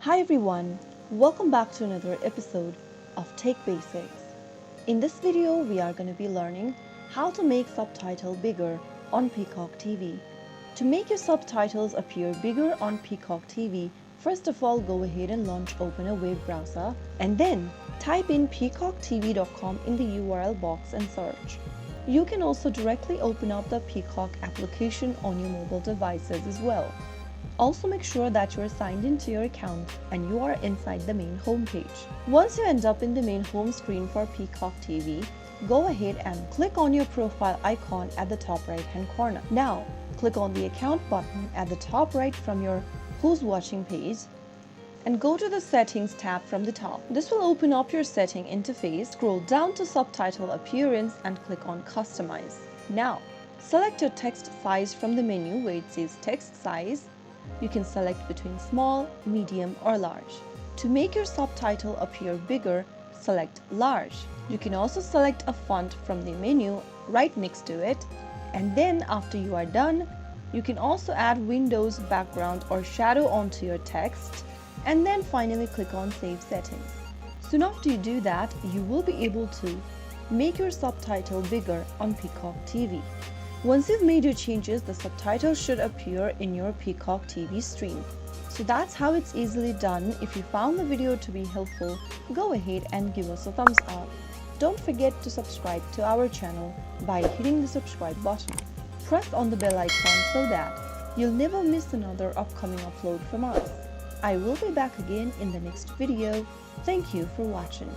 Hi everyone, welcome back to another episode of Tech Basics. In this video, we are going to be learning how to make subtitle bigger on Peacock TV. To make your subtitles appear bigger on Peacock TV, first of all go ahead and open a web browser and then type in peacocktv.com in the URL box and search. You can also directly open up the Peacock application on your mobile devices as well. Also make sure that you are signed into your account and you are inside the main home page. Once you end up in the main home screen for Peacock TV, go ahead and click on your profile icon at the top right hand corner. Now, click on the account button at the top right from your Who's Watching page and go to the Settings tab from the top. This will open up your setting interface. Scroll down to Subtitle Appearance and click on Customize. Now, select your text size from the menu where it says Text Size. You can select between small, medium or large. To make your subtitle appear bigger, select large. You can also select a font from the menu right next to it, and then after you are done, you can also add windows, background or shadow onto your text, and then finally click on Save Settings. Soon after you do that, you will be able to make your subtitle bigger on Peacock TV. Once you've made your changes, the subtitles should appear in your Peacock TV stream. So that's how it's easily done. If you found the video to be helpful, go ahead and give us a thumbs up. Don't forget to subscribe to our channel by hitting the subscribe button. Press on the bell icon so that you'll never miss another upcoming upload from us. I will be back again in the next video. Thank you for watching.